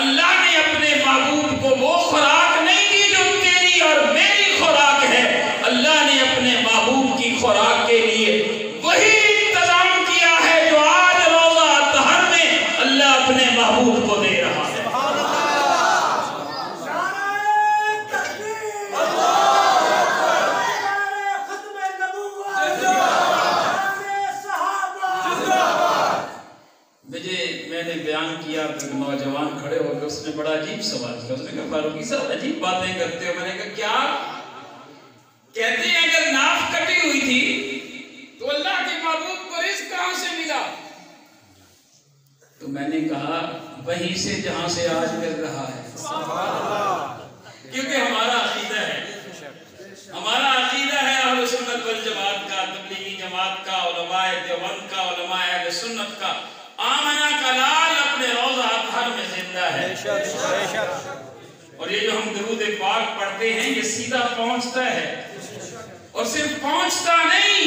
اللہ نے اپنے محبوب کو وہ خوراک نہیں دی جو تیری اور میری خوراک ہے. اللہ نے اپنے محبوب کی خوراک کے لیے وہی انتظام کیا ہے جو آج روزہ اطہر میں اللہ اپنے محبوب کو دے رہا ہے. میں نے بیان کیا تو نوجوان کھڑے ہو کے اس نے بڑا عجیب سوال کیا. اس نے کہا فاروقی صاحب عجیب باتیں کرتے ہو. میں نے کہا کیا؟ کہتے ہیں اگر ناف کٹی ہوئی تھی تو اللہ کے محبوب کو رزق کہاں سے ملا؟ تو میں نے کہا وہیں سے جہاں سے آج مل رہا ہے. کیونکہ ہمارا عقیدہ ہے اہل سنت والجماعت کا، تبلیغی جماعت کا، علماء دیوبند کا، علماء اہل سنت کا، آمنہ کا لال اپنے روزہ اطہر میں زندہ ہے. اور یہ جو ہم درود پاک پڑھتے ہیں یہ سیدھا پہنچتا ہے. اور صرف پہنچتا نہیں،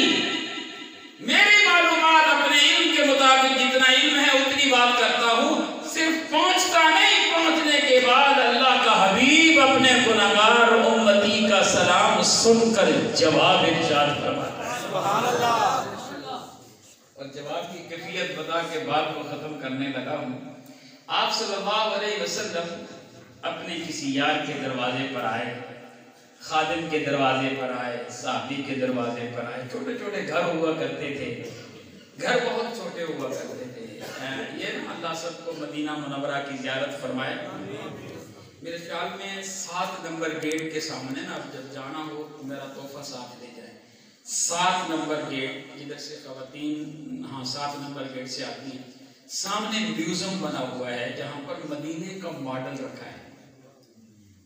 میری معلومات اپنے علم کے مطابق جتنا علم ہے اتنی بات کرتا ہوں. صرف پہنچتا نہیں، پہنچنے کے بعد اللہ کا حبیب اپنے گنہگار امتی کا سلام سن کر جواب ارشاد فرماتا ہے. سبحان اللہ. اور جواب کی کیفیت بتا کے بات کو ختم کرنے لگا ہوں. آپ صلی اللہ علیہ وسلم اپنے کسی یار کے دروازے پر آئے، خادم کے دروازے پر آئے، صحابی کے دروازے پر آئے. چھوٹے چھوٹے گھر ہوا کرتے تھے. گھر بہت چھوٹے ہوا کرتے تھے. یہ نا اللہ سب کو مدینہ منورہ کی زیارت فرمائے. میرے خیال میں 7 نمبر گیٹ کے سامنے نا اب جب جانا ہو تو میرا تحفہ ساتھ لے جائے. 7 نمبر گیٹ جدھر سے خواتین 7 نمبر گیٹ سے آتی ہیں. سامنے میوزیم بنا ہوا ہے جہاں پر مدینے کا ماڈل رکھا ہے.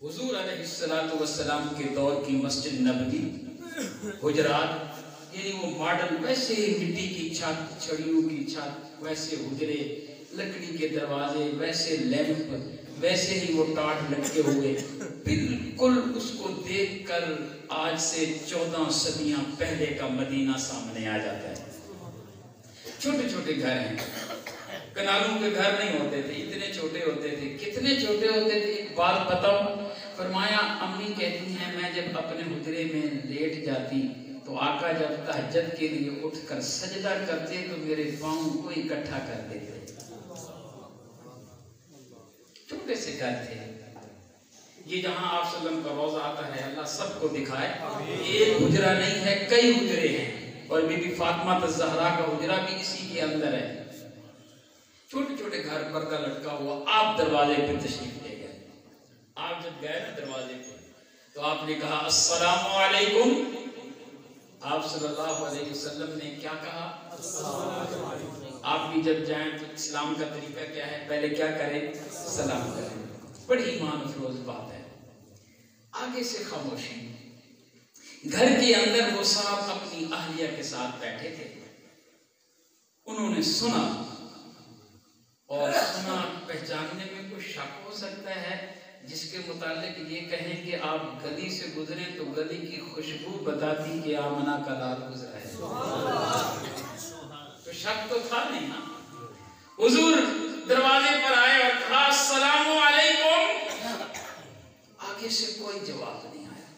حضور علیہ السلام کے دور کی مسجد نبوی حجرات، یعنی وہ ماڈل ویسے مٹی کی چھت، چھڑیوں کی چھت، ویسے حجرے، لکڑی کے دروازے، ویسے لیمپ، ویسے ہی وہ ٹاٹ لٹکے ہوئے. بالکل اس کو دیکھ کر آج سے 14 صدیاں پہلے کا مدینہ سامنے آ جاتا ہے. چھوٹے چھوٹے گھر ہیں، کنالوں کے گھر نہیں ہوتے تھے، اتنے چھوٹے ہوتے تھے. کتنے چھوٹے ہوتے تھے ایک بات بتاؤں. فرمایا امی کہتی ہیں میں جب اپنے حجرے میں لیٹ جاتی تو آقا جب تہجد کے لیے اٹھ کر سجدہ کرتے تو میرے پاؤں کو اکٹھا کر دیتے. چھوٹے سے گھر تھے. یہ جہاں آپ صلی اللہ علیہ وسلم کا روضہ آتا ہے اللہ سب کو دکھائے. ایک حجرہ نہیں ہے، کئی حجرے ہیں، اور بی بی فاطمہ الزہرا کا حجرہ بھی اسی کے اندر ہے. چھوٹے چھوٹے گھر، پردہ لٹکا ہوا. آپ دروازے پہ تشریف لے گئے. آپ جب گئے نا دروازے پہ تو آپ نے کہا السلام علیکم. آپ صلی اللہ علیہ وسلم نے کیا کہا؟ آپ بھی جب جائیں تو اسلام کا طریقہ کیا ہے؟ پہلے کیا کریں؟ سلام کریں. بڑی ایمان افروز بات ہے. آگے سے خاموشی. گھر کے اندر وہ صاحب اپنی اہلیہ کے ساتھ بیٹھے تھے. انہوں نے سنا، اور سنا پہچاننے میں کچھ شک ہو سکتا ہے جس کے متعلق یہ کہیں کہ آپ گلی سے گزریں تو گلی کی خوشبو بتاتی کہ آمنہ کا لال گزرا ہے. تو شک تو تھا نہیں نا. حضور دروازے پر آئے اور کہا السلام علیکم. آگے سے کوئی جواب نہیں آیا.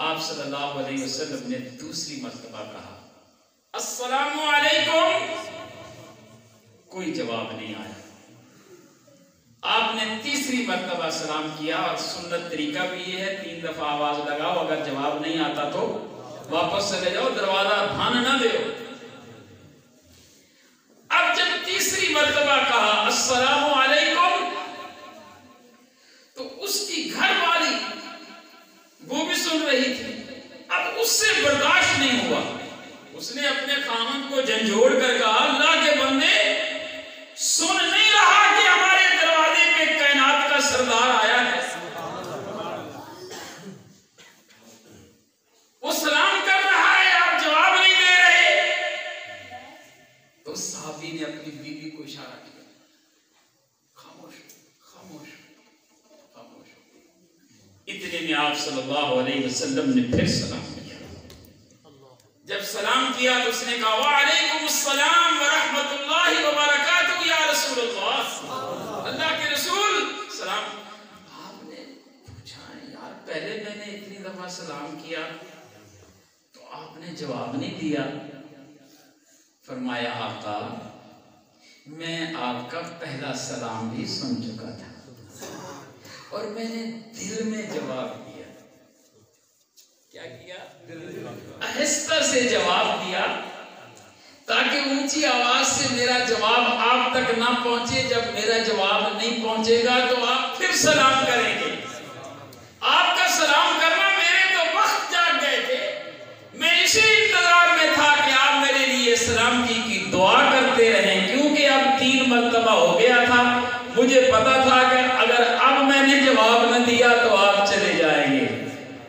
آپ صلی اللہ علیہ وسلم نے دوسری مرتبہ کہا السلام علیکم. کوئی جواب نہیں آیا. آپ نے تیسری مرتبہ سلام کیا، اور سنت طریقہ بھی یہ ہے 3 دفعہ آواز لگاؤ، اگر جواب نہیں آتا تو واپس چلے جاؤ، دروازہ بھان نہ دیو. اب جب تیسری مرتبہ کہا السلام علیکم تو اس کی گھر والی وہ بھی سن رہی تھی. اب اس سے برداشت نہیں ہوا. اس نے اپنے خامن کو جھنجھوڑ کر کہا اللہ کے بندے، سن نہیں رہا کہ ہمارے دروازے پہ کائنات کا سردار آیا ہے؟ وہ سلام کر رہا ہے، آپ جواب نہیں دے رہے. تو صحابی نے اپنی بیوی کو اشارہ کیا خاموش خاموش خاموش. اتنے میں آپ صلی اللہ علیہ وسلم نے پھر سلام کیا. جب سلام کیا تو اس نے کہا وعلیکم السلام ورحمۃ اللہ وبرکاتہ یا رسول اللہ. اللہ کے رسول سلام. آپ نے پوچھا یار پہلے میں نے اتنی دفعہ سلام کیا تو آپ نے جواب نہیں دیا. فرمایا آقا میں آپ کا پہلا سلام بھی سن چکا تھا اور میں نے دل میں جواب دیا. کیا کیا؟ آہستہ سے جواب دیا تاکہ اونچی آواز سے میرا جواب آپ تک نہ پہنچے. جب میرا جواب نہیں پہنچے گا تو آپ پھر سلام کریں گے. آپ کا سلام کرنا میرے تو وقت جاگ گئے تھے. میں اسی انتظار میں تھا کہ آپ میرے لیے سلامتی کی دعا کرتے رہیں، کیونکہ اب 3 مرتبہ ہو گیا تھا. مجھے پتا تھا کہ اگر اب میں نے جواب نہ دیا تو آپ چلے جائیں گے.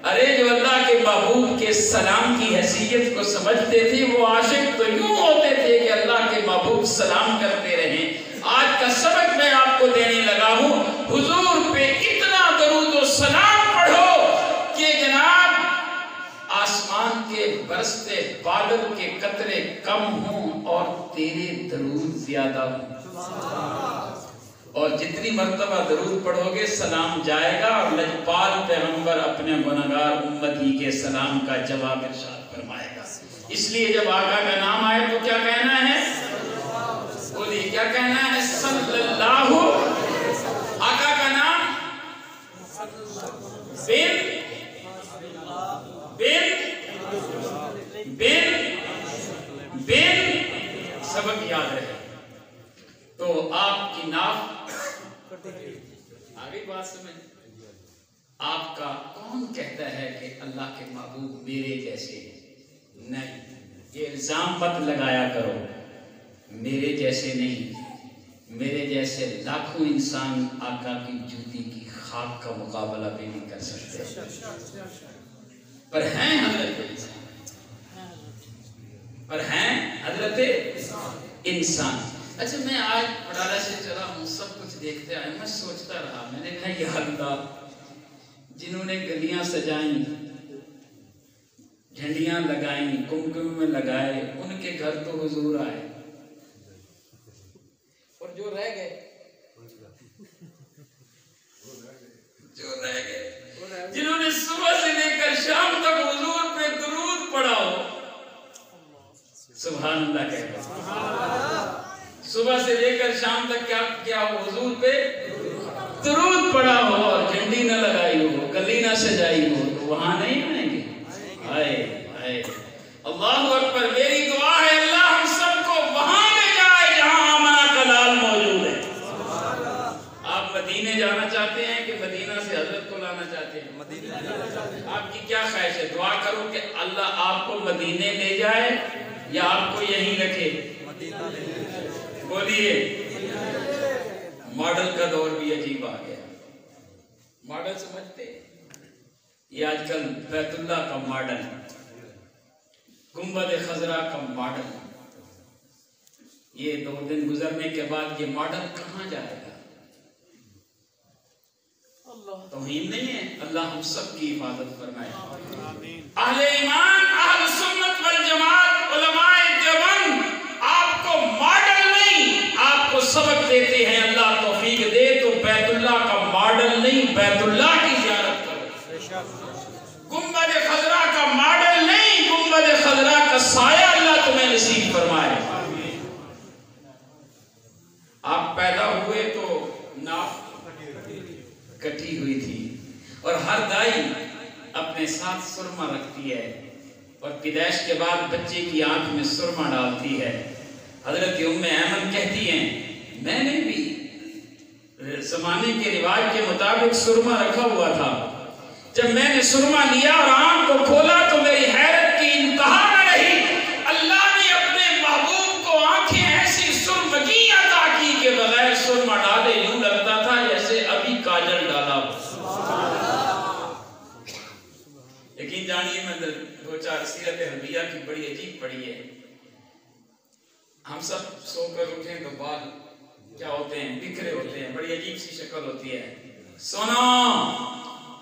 ارے جو اللہ کے محبوب کے سلام کی حیثیت کو سمجھتے تھے وہ عاشق تو یوں ہوتے تھے کہ اللہ کے محبوب سلام کرتے رہیں. آج کا سبق میں آپ کو دینے لگا ہوں. حضور پہ اتنا درود و سلام پڑھو کہ جناب آسمان کے برستے بادل کے قطرے کم ہوں اور تیرے درود زیادہ ہوں. اور جتنی مرتبہ درود پڑھو گے سلام جائے گا، اور لجپال پیغمبر اپنے گنہگار امتی کے سلام کا جواب ارشاد فرمائے گا. اس لیے جب آقا کا نام آئے تو کیا کہنا ہے؟ بولیے کیا کہنا ہے؟ صلی اللہ. آقا کا نام بن کی ناف آگے بات سمجھ. آپ کا کون کہتا ہے کہ اللہ کے محبوب میرے جیسے ہیں؟ نہیں، یہ الزام مت لگایا کرو. میرے جیسے نہیں، میرے جیسے لاکھوں انسان آقا کی جوتی کی خاک کا مقابلہ بھی نہیں کر سکتے، پر ہیں حضرت انسان، پر ہیں حضرت انسان. اچھا میں آج پڑالہ سے چلا ہوں، سب کچھ دیکھتے آئے، میں سوچتا رہا، میں نے کہا یا اللہ، جنہوں نے گلیاں سجائیں، جھنڈیاں لگائیں، کمکم میں لگائے، ان کے گھر تو حضور آئے، اور جو رہ گئے جنہوں نے صبح سے لے کر شام تک حضور پہ درود پڑھا ہو، سبحان اللہ کہتے ہیں، صبح سے لے کر شام تک کیا ہو، حضور پہ درود پڑھا ہو اور جھنڈی نہ لگائی ہو، گلی نہ سجائی ہو، تو وہاں نہیں آئیں گے. آئے اللہ اکبر. میری دعا ہے اللہ ہم سب کو وہاں لے جائے جہاں آمنہ کا لال موجود ہے. آپ مدینے جانا چاہتے ہیں کہ مدینہ سے حضرت کو لانا چاہتے ہیں؟ مدینہ. آپ کی کیا خواہش ہے؟ دعا کرو کہ اللہ آپ کو مدینے لے جائے یا آپ کو یہیں رکھے؟ بولیے. ماڈل کا دور بھی عجیب آ گیا. ماڈل سمجھتے؟ یہ آج کل بیت اللہ کا ماڈل، گنبد خضرا کا ماڈل، یہ 2 دن گزرنے کے بعد یہ ماڈل کہاں جائے گا؟ توہین نہیں ہے. اللہ ہم سب کی حفاظت فرمائے. اہل ایمان، اہل سنت والجماعت، علماء دیوبند آپ کو ماڈل نہیں، آپ کو سبق دیتے ہیں. اللہ توفیق دے تو بیت اللہ کا ماڈل نہیں، بیت اللہ کی زیارت کرو. گنبد خضرا کا ماڈل نہیں، گنبد خضرا کا سایہ اللہ تمہیں نصیب فرمائے. آپ پیدا ہوئے تو ناف کٹی ہوئی تھی، اور ہر دائی اپنے ساتھ سرما رکھتی ہے، اور پیدائش کے بعد بچے کی آنکھ میں سرما ڈالتی ہے. حضرت ام ایمن کہتی ہیں میں نے بھی زمانے کے رواج کے مطابق سرما رکھا ہوا تھا. جب میں نے سرما لیا اور آنکھ کو کھولا تو میری حیرت کی انتہا نہ رہی. اللہ نے اپنے محبوب کو آنکھیں ایسی سرمگی عطا کی کہ بغیر سرما ڈالے یوں لگتا تھا جیسے ابھی کاجل ڈالا. یقین جانیے میں 2-4 سیرت حربیہ کی بڑی عجیب پڑھی ہے. ہم سب سو کر اٹھیں تو بال کیا ہوتے ہیں؟ بکھرے ہوتے ہیں، بڑی عجیب سی شکل ہوتی ہے. سونا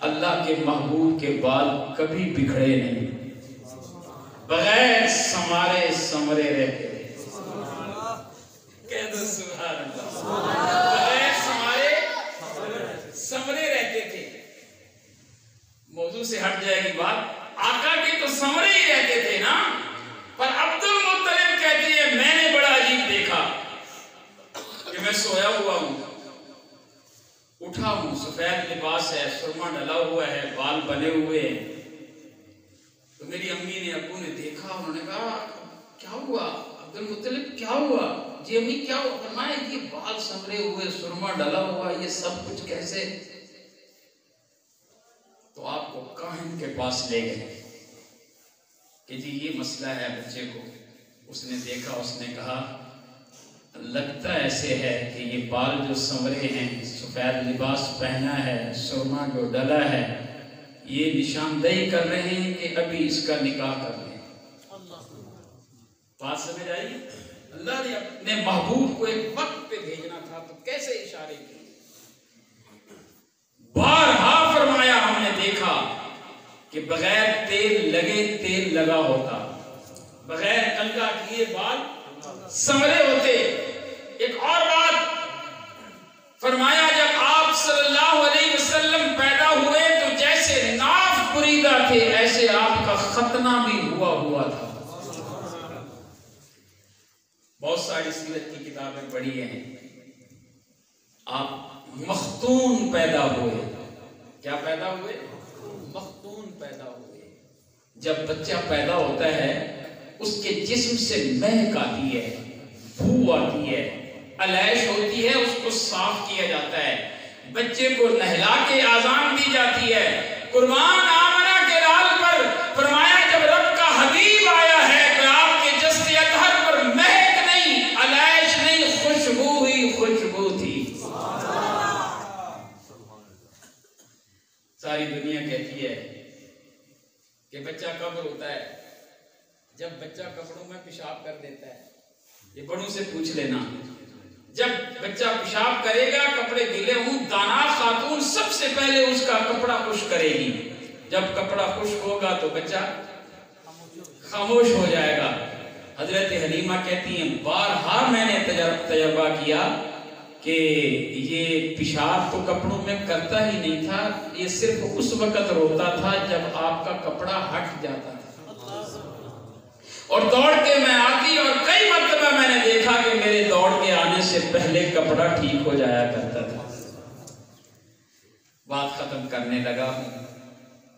اللہ کے محبوب کے بال کبھی بکھڑے نہیں، بغیر سمارے سمرے رہتے تھے. کہہ دو سبحان اللہ. بغیر سمارے سمرے رہتے تھے. موضوع سے ہٹ جائے گی بات. آقا کے تو سمرے ہی رہتے تھے نا. پر عبد المطلب کہتے ہیں میں نے بڑا عجیب دیکھا کہ میں سویا ہوا ہوں، اٹھا ہوں، سفید لباس ہے، سرما ڈلا ہوا ہے، بال بنے ہوئے ہیں. تو میری امی نے ابو نے دیکھا، انہوں نے کہا کیا ہوا عبد المطلب، کیا ہوا؟ جی امی کیا ہوا؟ فرمایا یہ بال سمرے ہوئے، سرما ڈلا ہوا، یہ سب کچھ کیسے؟ تو آپ کو کاہن کے پاس لے گئے کہ جی یہ مسئلہ ہے بچے کو. اس نے دیکھا، اس نے کہا لگتا ایسے ہے کہ یہ بال جو سنورے ہیں، سفید لباس پہنا ہے، سرما جو ڈلا ہے، یہ نشاندہی کر رہے ہیں کہ ابھی اس کا نکاح کر لیں. بات سمجھ آئی؟ اللہ نے اپنے محبوب کو ایک وقت پہ بھیجنا تھا تو کیسے اشارے کیے. بارہا فرمایا ہم نے دیکھا کہ بغیر تیل لگے تیل لگا ہوتا، بغیر کنگا کیے بال سمرے ہوتے. ایک اور بات فرمایا جب آپ صلی اللہ علیہ وسلم پیدا ہوئے تو جیسے ناف بریدہ تھے ایسے آپ کا ختنہ بھی ہوا تھا. بہت ساری سیرت کی کتابیں پڑھی ہیں. آپ مختون پیدا ہوئے. کیا پیدا ہوئے؟ مختون پیدا ہوئے. جب بچہ پیدا ہوتا ہے اس کے جسم سے مہک آتی ہے، بو آتی ہے، علیش ہوتی ہے اس کو صاف کیا جاتا ہے، بچے کو نہلا کے آذان دی جاتی ہے۔ قربان آمنہ کے لال پر فرمایا جب رب کا حبیب آیا ہے کہ آپ کے جسد اطہر پر مہک نہیں، علیش نہیں، خوشبو ہی خوشبو تھی۔ ساری دنیا کہتی ہے کہ بچہ کب روتا ہے؟ جب بچہ کپڑوں میں پیشاب کر دیتا ہے۔ یہ بڑوں سے پوچھ لینا، جب بچہ پیشاب کرے گا کپڑے گیلے ہوں، دانا خاتون سب سے پہلے اس کا کپڑا خشک کرے گی۔ جب کپڑا خشک ہوگا تو بچہ خاموش ہو جائے گا۔ حضرت حلیمہ کہتی ہیں بارہا میں نے تجربہ کیا کہ یہ پیشاب تو کپڑوں میں کرتا ہی نہیں تھا، یہ صرف اس وقت روتا تھا جب آپ کا کپڑا ہٹ جاتا تھا، اور دوڑ کے میں آتی، اور کئی مرتبہ میں نے دیکھا کہ میرے دوڑ کے آنے سے پہلے کپڑا ٹھیک ہو جایا کرتا تھا۔ بات ختم کرنے لگا ہوں،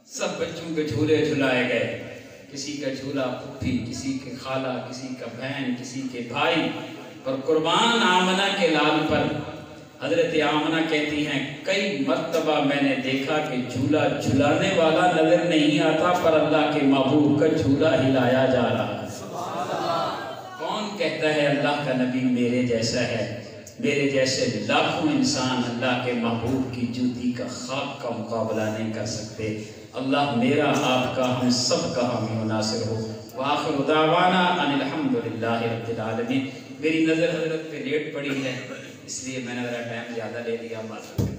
سب بچوں کے جھولے جھلائے گئے، کسی کا جھولا پھوپھی، کسی کے خالہ، کسی کا بہن، کسی کے بھائی، اور قربان آمنہ کے لال پر حضرت آمنہ کہتی ہیں کئی مرتبہ میں نے دیکھا کہ جھولا جھلانے والا نظر نہیں آتا پر اللہ کے محبوب کا جھولا ہلایا جا رہا ہے۔ کون کہتا ہے اللہ کا نبی میرے جیسا ہے؟ میرے جیسے لاکھوں انسان اللہ کے محبوب کی جوتی کا خاک کا مقابلہ نہیں کر سکتے۔ اللہ میرا آپ کا ہم سب کا حامی و ناصر ہو۔ وآخر دعوانا ان الحمدللہ رب العالمین۔ میری نظر حضرت پہ لیٹ پڑی ہے، اس لیے میں نے ذرا ٹائم زیادہ لے لیا، معذرت۔